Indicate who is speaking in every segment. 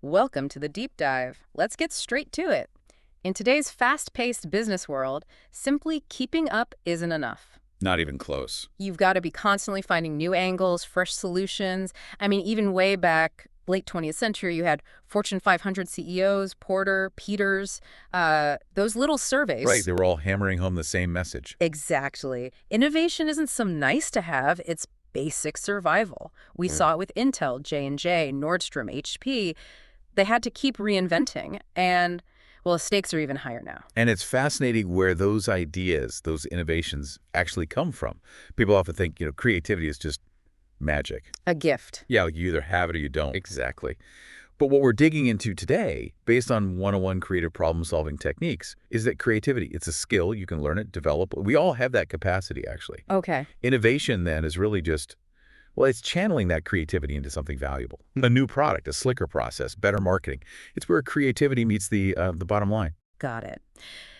Speaker 1: Welcome to the deep dive. Let's get straight to it. In today's fast-paced business world, simply keeping up isn't enough.
Speaker 2: Not even close.
Speaker 1: You've got to be constantly finding new angles, fresh solutions. I mean, even way back, late 20th century, you had Fortune 500 CEOs, Porter, Peters, those little
Speaker 2: Right,
Speaker 1: surveys.
Speaker 2: they were all hammering home the same message.
Speaker 1: Exactly. Innovation isn't some nice to have, it's basic survival. We saw it with Intel, J&J, Nordstrom, HP. They had to keep reinventing, and, well, the stakes are even higher now.
Speaker 2: And it's fascinating where those ideas, those innovations actually come from. People often think, creativity is just magic.
Speaker 1: A gift.
Speaker 2: Yeah, like you either have it or you don't. Exactly. But what we're digging into today, based on one-on-one creative problem-solving techniques, is that creativity, it's a skill. You can learn it, develop. We all have that capacity, actually.
Speaker 1: Okay.
Speaker 2: Innovation, then, is really just, well, it's channeling that creativity into something valuable. A new product, a slicker process, better marketing. It's where creativity meets the bottom line.
Speaker 1: Got it.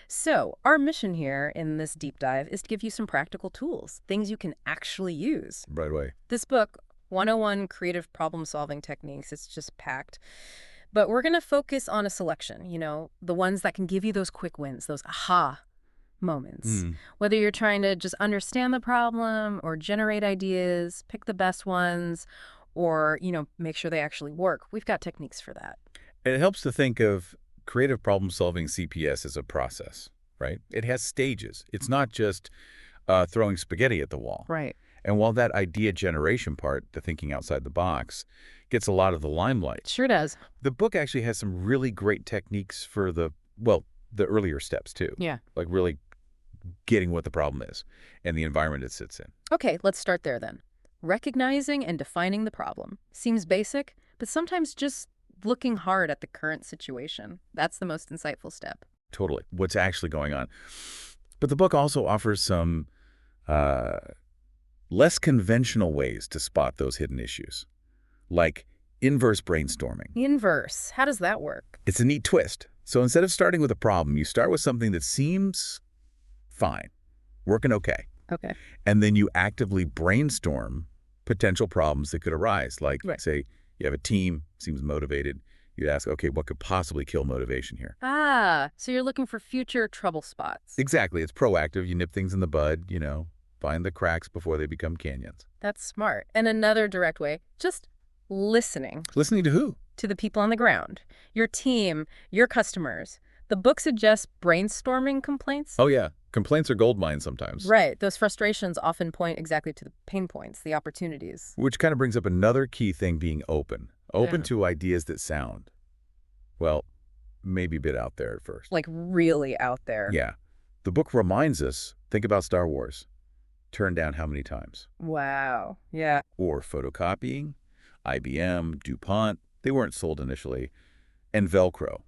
Speaker 1: So, our mission here in this deep dive is to give you some practical tools, things you can actually use.
Speaker 2: Right away.
Speaker 1: This book, 101 Creative Problem-Solving Techniques, it's just packed. But we're going to focus on a selection, the ones that can give you those quick wins, those aha moments. Whether you're trying to just understand the problem or generate ideas, pick the best ones, or, make sure they actually work. We've got techniques for that.
Speaker 2: And it helps to think of creative problem-solving CPS as a process, right? It has stages. It's not just throwing spaghetti at the wall.
Speaker 1: Right.
Speaker 2: And while that idea generation part, the thinking outside the box, gets a lot of the limelight,
Speaker 1: Sure does.
Speaker 2: the book actually has some really great techniques for the earlier steps too.
Speaker 1: Yeah.
Speaker 2: Like really getting what the problem is and the environment it sits in.
Speaker 1: Okay, let's start there then. Recognizing and defining the problem. Seems basic, but sometimes just looking hard at the current situation. That's the most insightful step.
Speaker 2: Totally. What's actually going on. But the book also offers some less conventional ways to spot those hidden issues, like inverse brainstorming.
Speaker 1: Inverse. How does that work?
Speaker 2: It's a neat twist. So instead of starting with a problem, you start with something that seems fine, working okay.
Speaker 1: Okay.
Speaker 2: And then you actively brainstorm potential problems that could arise. Like,
Speaker 1: Right.
Speaker 2: say, you have a team, seems motivated. You'd ask, okay, what could possibly kill motivation here?
Speaker 1: Ah, so you're looking for future trouble spots.
Speaker 2: Exactly. It's proactive. You nip things in the bud, find the cracks before they become canyons.
Speaker 1: That's smart. And another direct way, just listening
Speaker 2: Listening to who?
Speaker 1: to the people on the ground, your team, your customers. The book suggests brainstorming complaints.
Speaker 2: Oh, yeah. Complaints are gold mines sometimes.
Speaker 1: Right. Those frustrations often point exactly to the pain points, the opportunities.
Speaker 2: Which kind of brings up another key thing, being open. Open
Speaker 1: Yeah.
Speaker 2: to ideas that sound, well, maybe a bit out there at first.
Speaker 1: Like really out there.
Speaker 2: Yeah. The book reminds us, think about Star Wars. Turned down how many times?
Speaker 1: Wow. Yeah.
Speaker 2: Or photocopying, IBM, DuPont. They weren't sold initially. And Velcro.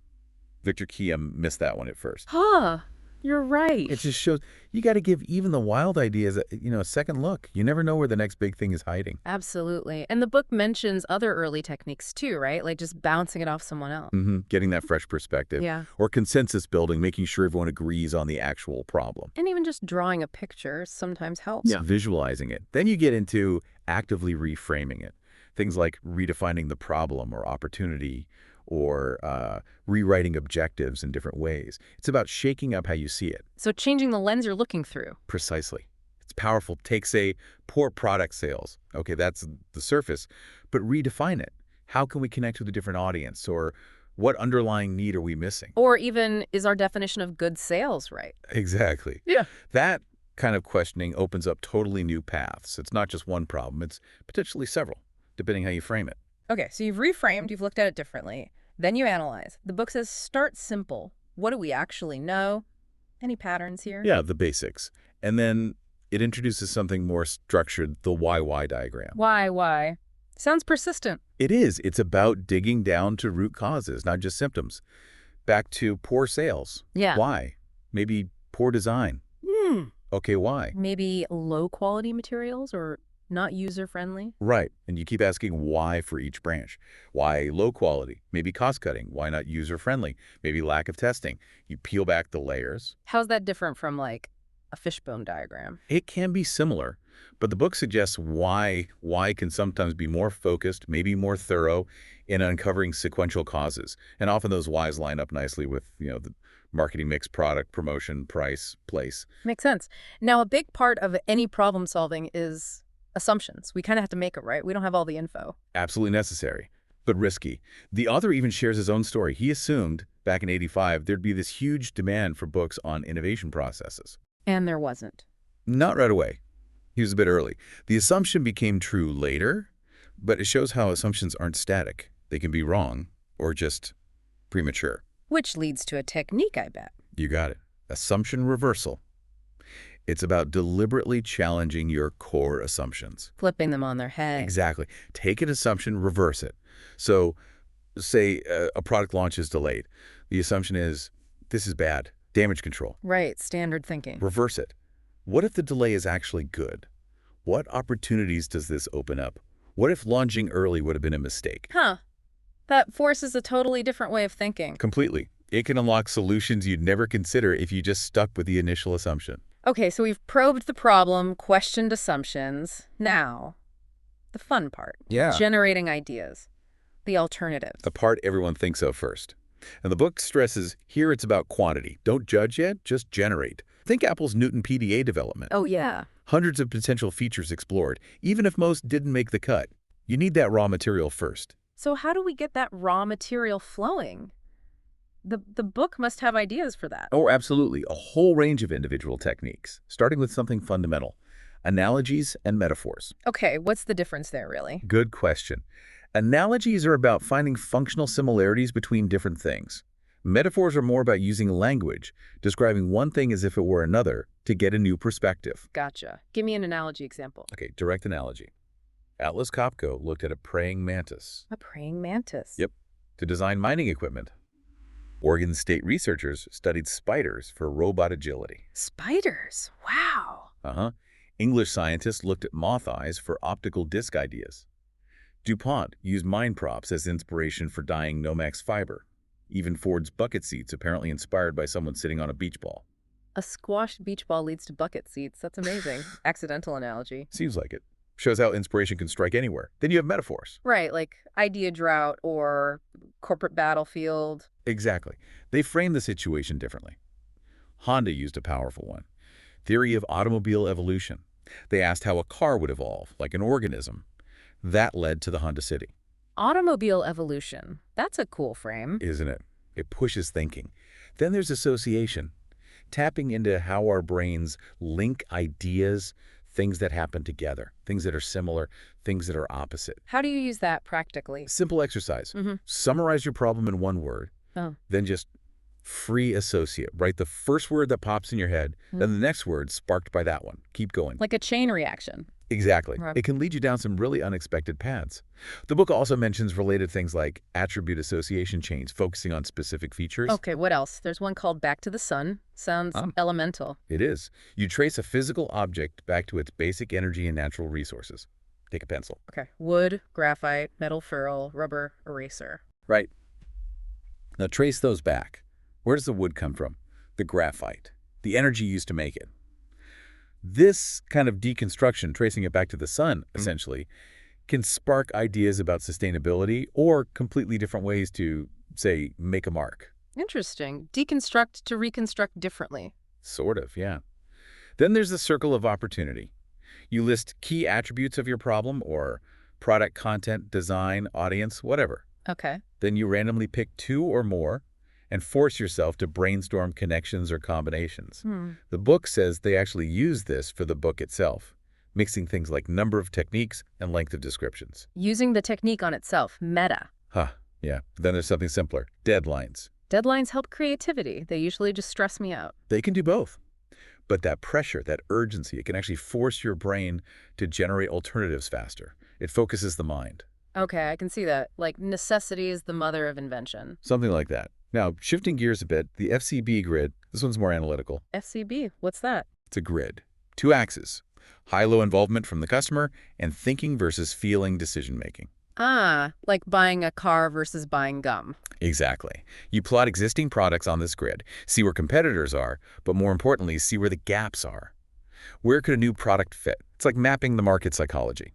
Speaker 2: Victor Kiam missed that one at first.
Speaker 1: Huh. You're right.
Speaker 2: It just shows you got to give even the wild ideas, a second look. You never know where the next big thing is hiding.
Speaker 1: Absolutely. And the book mentions other early techniques too, right? Like just bouncing it off someone else.
Speaker 2: Getting that fresh perspective.
Speaker 1: Yeah.
Speaker 2: Or consensus building, making sure everyone agrees on the actual problem.
Speaker 1: And even just drawing a picture sometimes helps.
Speaker 2: Yeah. Visualizing it. Then you get into actively reframing it. Things like redefining the problem or opportunity, or rewriting objectives in different ways. It's about shaking up how you see it.
Speaker 1: So changing the lens you're looking through.
Speaker 2: Precisely. It's powerful. Take, say, poor product sales. Okay, that's the surface. But redefine it. How can we connect with a different audience? Or what underlying need are we missing?
Speaker 1: Or even, is our definition of good sales right?
Speaker 2: Exactly.
Speaker 1: Yeah.
Speaker 2: That kind of questioning opens up totally new paths. It's not just one problem. It's potentially several, depending how you frame it.
Speaker 1: Okay, so you've reframed, you've looked at it differently. Then you analyze. The book says start simple. What do we actually know? Any patterns here?
Speaker 2: Yeah, the basics. And then it introduces something more structured, the why diagram.
Speaker 1: Why? Sounds persistent.
Speaker 2: It is. It's about digging down to root causes, not just symptoms. Back to poor sales.
Speaker 1: Yeah.
Speaker 2: Why? Maybe poor design. Okay, why?
Speaker 1: Maybe low quality materials or not user-friendly?
Speaker 2: Right. And you keep asking why for each branch. Why low quality? Maybe cost cutting. Why not user-friendly? Maybe lack of testing. You peel back the layers.
Speaker 1: How's that different from like a fishbone diagram?
Speaker 2: It can be similar, But the book suggests why can sometimes be more focused, maybe more thorough in uncovering sequential causes. And often those whys line up nicely with, the marketing mix, product, promotion, price, place.
Speaker 1: Makes sense. Now, a big part of any problem solving is assumptions. We kind of have to make it, right? We don't have all the info.
Speaker 2: Absolutely necessary, but risky. The author even shares his own story. He assumed, back in '85, there'd be this huge demand for books on innovation processes.
Speaker 1: And there wasn't.
Speaker 2: Not right away. He was a bit early. The assumption became true later, but it shows how assumptions aren't static. They can be wrong or just premature.
Speaker 1: Which leads to a technique, I bet.
Speaker 2: You got it. Assumption reversal. It's about deliberately challenging your core assumptions.
Speaker 1: Flipping them on their head.
Speaker 2: Exactly. Take an assumption, reverse it. So, say a product launch is delayed. The assumption is, this is bad. Damage control.
Speaker 1: Right, standard thinking.
Speaker 2: Reverse it. What if the delay is actually good? What opportunities does this open up? What if launching early would have been a mistake?
Speaker 1: Huh. That forces a totally different way of thinking.
Speaker 2: Completely. It can unlock solutions you'd never consider if you just stuck with the initial assumption.
Speaker 1: Okay, so we've probed the problem, questioned assumptions. Now, the fun part.
Speaker 2: Yeah.
Speaker 1: Generating ideas. The alternatives.
Speaker 2: The part everyone thinks of first. And the book stresses, here it's about quantity. Don't judge yet, just generate. Think Apple's Newton PDA development.
Speaker 1: Oh, yeah.
Speaker 2: Hundreds of potential features explored, even if most didn't make the cut. You need that raw material first.
Speaker 1: So how do we get that raw material flowing? The book must have ideas for that.
Speaker 2: Oh, absolutely. A whole range of individual techniques, starting with something fundamental. Analogies and metaphors.
Speaker 1: Okay, what's the difference there, really?
Speaker 2: Good question. Analogies are about finding functional similarities between different things. Metaphors are more about using language, describing one thing as if it were another, to get a new perspective.
Speaker 1: Gotcha. Give me an analogy example.
Speaker 2: Okay, direct analogy. Atlas Copco looked at a praying mantis.
Speaker 1: A praying mantis.
Speaker 2: Yep. To design mining equipment. Oregon State researchers studied spiders for robot agility.
Speaker 1: Spiders. Wow.
Speaker 2: English scientists looked at moth eyes for optical disc ideas. DuPont used mine props as inspiration for dyeing Nomex fiber. Even Ford's bucket seats apparently inspired by someone sitting on a beach ball.
Speaker 1: A squashed beach ball leads to bucket seats. That's amazing. Accidental analogy.
Speaker 2: Seems like it. Shows how inspiration can strike anywhere. Then you have metaphors.
Speaker 1: Right, like idea drought or corporate battlefield.
Speaker 2: Exactly. They frame the situation differently. Honda used a powerful one. Theory of automobile evolution. They asked how a car would evolve, like an organism. That led to the Honda City.
Speaker 1: Automobile evolution. That's a cool frame.
Speaker 2: Isn't it? It pushes thinking. Then there's association. Tapping into how our brains link ideas, things that happen together, things that are similar, things that are opposite.
Speaker 1: How do you use that practically?
Speaker 2: Simple exercise. Summarize your problem in one word, then just free associate. Write the first word that pops in your head, then the next word sparked by that one. Keep going.
Speaker 1: Like a chain reaction.
Speaker 2: Exactly.
Speaker 1: Right.
Speaker 2: It can lead you down some really unexpected paths. The book also mentions related things like attribute association chains, focusing on specific features.
Speaker 1: Okay, what else? There's one called Back to the Sun. Sounds elemental.
Speaker 2: It is. You trace a physical object back to its basic energy and natural resources. Take a pencil.
Speaker 1: Okay. Wood, graphite, metal ferrule, rubber, eraser.
Speaker 2: Right. Now trace those back. Where does the wood come from? The graphite. The energy used to make it. This kind of deconstruction, tracing it back to the sun, essentially, can spark ideas about sustainability or completely different ways to, say, make a mark.
Speaker 1: Interesting. Deconstruct to reconstruct differently.
Speaker 2: Sort of, yeah. Then there's the circle of opportunity. You list key attributes of your problem or product, content, design, audience, whatever.
Speaker 1: Okay.
Speaker 2: Then you randomly pick two or more and force yourself to brainstorm connections or combinations. The book says they actually use this for the book itself, mixing things like number of techniques and length of descriptions.
Speaker 1: Using the technique on itself, meta.
Speaker 2: Yeah. Then there's something simpler, deadlines.
Speaker 1: Deadlines help creativity. They usually just stress me out.
Speaker 2: They can do both. But that pressure, that urgency, it can actually force your brain to generate alternatives faster. It focuses the mind.
Speaker 1: Okay, I can see that. Like necessity is the mother of invention.
Speaker 2: Something like that. Now, shifting gears a bit, the FCB grid, this one's more analytical.
Speaker 1: FCB, what's that?
Speaker 2: It's a grid. 2 axes. High-low involvement from the customer and thinking versus feeling decision-making.
Speaker 1: Like buying a car versus buying gum.
Speaker 2: Exactly. You plot existing products on this grid, see where competitors are, but more importantly, see where the gaps are. Where could a new product fit? It's like mapping the market psychology.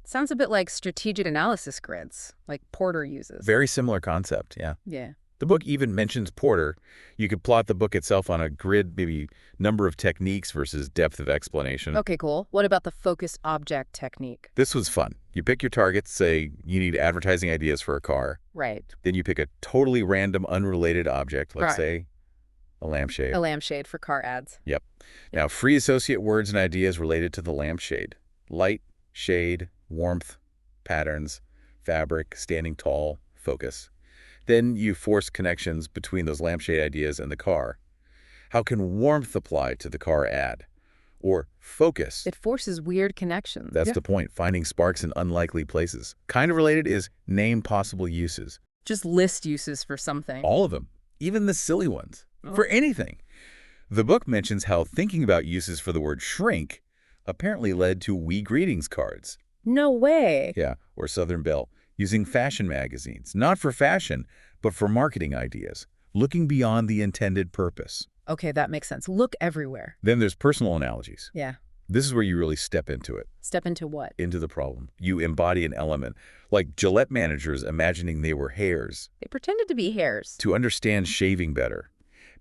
Speaker 1: Sounds a bit like strategic analysis grids, like Porter uses.
Speaker 2: Very similar concept, yeah.
Speaker 1: Yeah.
Speaker 2: The book even mentions Porter. You could plot the book itself on a grid, maybe number of techniques versus depth of explanation.
Speaker 1: Okay, cool. What about the focused object technique?
Speaker 2: This was fun. You pick your targets, say you need advertising ideas for a car.
Speaker 1: Right.
Speaker 2: Then you pick a totally random, unrelated object, let's say a lampshade.
Speaker 1: A lampshade for car ads.
Speaker 2: Yep. Now, free associate words and ideas related to the lampshade. Light, shade, warmth, patterns, fabric, standing tall, focus. Then you force connections between those lampshade ideas and the car. How can warmth apply to the car ad? Or focus.
Speaker 1: It forces weird connections.
Speaker 2: That's the point, finding sparks in unlikely places. Kind of related is name possible uses.
Speaker 1: Just list uses for something.
Speaker 2: All of them, even the silly ones, for anything. The book mentions how thinking about uses for the word shrink apparently led to We Greetings cards.
Speaker 1: No way.
Speaker 2: Yeah, or Southern Belle, using fashion magazines, not for fashion, but for marketing ideas, looking beyond the intended purpose.
Speaker 1: Okay, that makes sense. Look everywhere.
Speaker 2: Then there's personal analogies.
Speaker 1: Yeah.
Speaker 2: This is where you really step into it.
Speaker 1: Step into what?
Speaker 2: Into the problem. You embody an element, like Gillette managers imagining they were hares.
Speaker 1: They pretended to be hares.
Speaker 2: To understand shaving better.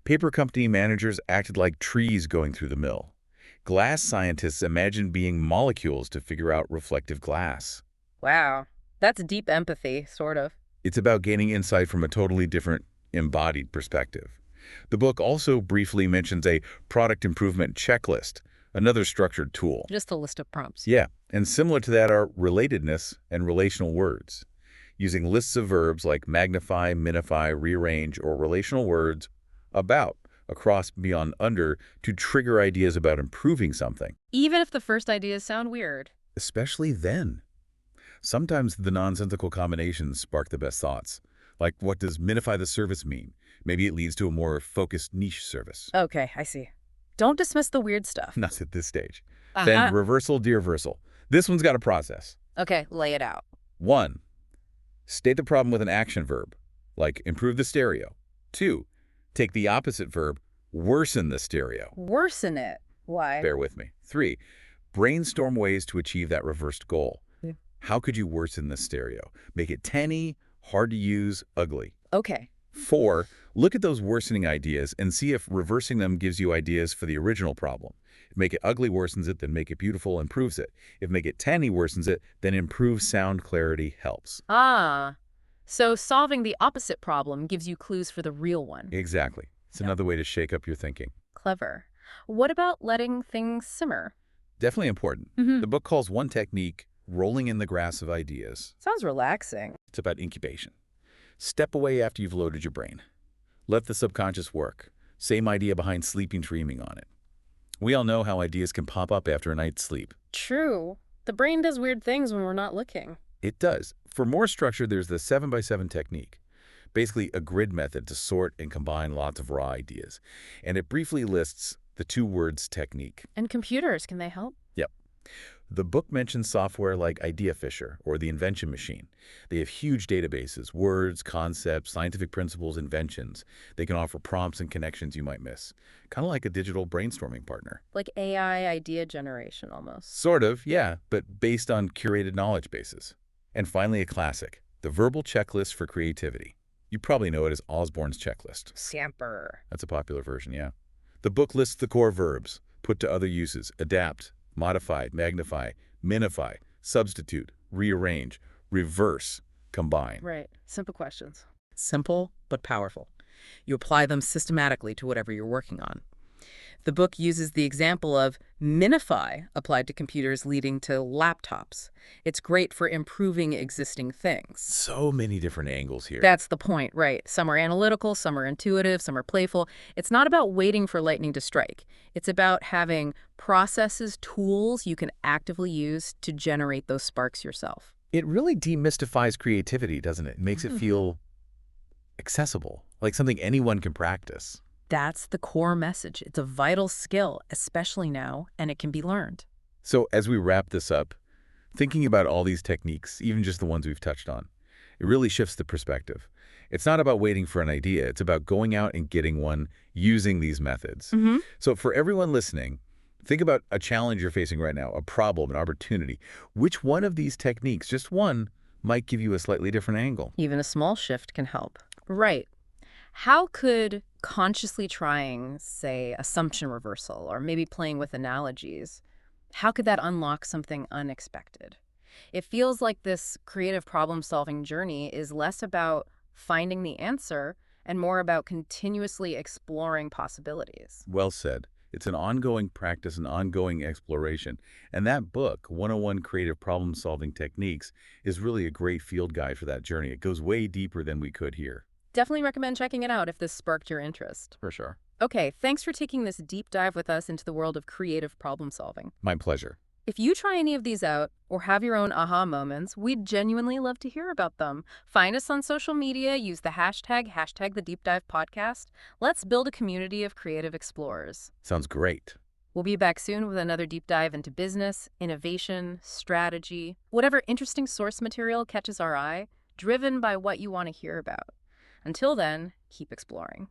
Speaker 2: Paper company managers acted like trees going through the mill. Glass scientists imagined being molecules to figure out reflective glass.
Speaker 1: Wow. That's deep empathy, sort of.
Speaker 2: It's about gaining insight from a totally different, embodied perspective. The book also briefly mentions a product improvement checklist, another structured tool.
Speaker 1: Just a list of prompts.
Speaker 2: Yeah, and similar to that are relatedness and relational words, using lists of verbs like magnify, minify, rearrange, or relational words about, across, beyond, under to trigger ideas about improving something.
Speaker 1: Even if the first ideas sound weird.
Speaker 2: Especially then. Sometimes the nonsensical combinations spark the best thoughts. Like, what does minify the service mean? Maybe it leads to a more focused niche service.
Speaker 1: Okay, I see. Don't dismiss the weird stuff.
Speaker 2: Not at this stage. Then reversal, de-reversal. This one's got a process.
Speaker 1: Okay, lay it out.
Speaker 2: 1. State the problem with an action verb, like improve the stereo. 2. Take the opposite verb, worsen the stereo.
Speaker 1: Worsen it. Why?
Speaker 2: Bear with me. 3. Brainstorm ways to achieve that reversed goal. How could you worsen the stereo? Make it tinny, hard to use, ugly.
Speaker 1: Okay.
Speaker 2: 4. Look at those worsening ideas and see if reversing them gives you ideas for the original problem. If make it ugly worsens it, then make it beautiful improves it. If make it tinny worsens it, then improve sound clarity helps.
Speaker 1: So solving the opposite problem gives you clues for the real one.
Speaker 2: Exactly. It's another way to shake up your thinking.
Speaker 1: Clever. What about letting things simmer?
Speaker 2: Definitely important. The book calls one technique rolling in the grass of ideas.
Speaker 1: Sounds relaxing.
Speaker 2: It's about incubation. Step away after you've loaded your brain. Let the subconscious work. Same idea behind sleeping dreaming on it. We all know how ideas can pop up after a night's sleep.
Speaker 1: True. The brain does weird things when we're not looking.
Speaker 2: It does. For more structure, there's the 7x7 technique. Basically a grid method to sort and combine lots of raw ideas. And it briefly lists the 2 words technique.
Speaker 1: And computers, can they help?
Speaker 2: Yep. The book mentions software like IdeaFisher or the Invention Machine. They have huge databases, words, concepts, scientific principles, inventions. They can offer prompts and connections you might miss. Kind of like a digital brainstorming partner.
Speaker 1: Like AI idea generation almost.
Speaker 2: Sort of, yeah, but based on curated knowledge bases. And finally, a classic, the verbal checklist for creativity. You probably know it as Osborne's checklist.
Speaker 1: Scamper.
Speaker 2: That's a popular version, yeah. The book lists the core verbs, put to other uses, adapt, modify, magnify, minify, substitute, rearrange, reverse, combine.
Speaker 1: Right. Simple questions.
Speaker 3: Simple but powerful. You apply them systematically to whatever you're working on. The book uses the example of minify applied to computers leading to laptops. It's great for improving existing things.
Speaker 2: So many different angles here.
Speaker 1: That's the point, right? Some are analytical, some are intuitive, some are playful. It's not about waiting for lightning to strike. It's about having processes, tools you can actively use to generate those sparks yourself.
Speaker 2: It really demystifies creativity, doesn't it? It makes it feel accessible, like something anyone can practice.
Speaker 1: That's the core message. It's a vital skill, especially now, and it can be learned.
Speaker 2: So as we wrap this up, thinking about all these techniques, even just the ones we've touched on, it really shifts the perspective. It's not about waiting for an idea. It's about going out and getting one using these methods. So for everyone listening, Think about a challenge you're facing right now, a problem, an opportunity. Which one of these techniques, just one, might give you a slightly different angle?
Speaker 1: Even a small shift can help. Right. How could consciously trying, say, assumption reversal, or maybe playing with analogies, how could that unlock something unexpected? It feels like this creative problem-solving journey is less about finding the answer and more about continuously exploring possibilities.
Speaker 2: Well said. It's an ongoing practice, an ongoing exploration. And that book, 101 Creative Problem-Solving Techniques, is really a great field guide for that journey. It goes way deeper than we could here.
Speaker 1: Definitely recommend checking it out if this sparked your interest.
Speaker 2: For sure.
Speaker 1: Okay, thanks for taking this deep dive with us into the world of creative problem solving.
Speaker 2: My pleasure.
Speaker 1: If you try any of these out or have your own aha moments, we'd genuinely love to hear about them. Find us on social media, use the hashtag the Deep Dive Podcast. Let's build a community of creative explorers.
Speaker 2: Sounds great.
Speaker 1: We'll be back soon with another deep dive into business, innovation, strategy, whatever interesting source material catches our eye, driven by what you want to hear about. Until then, keep exploring.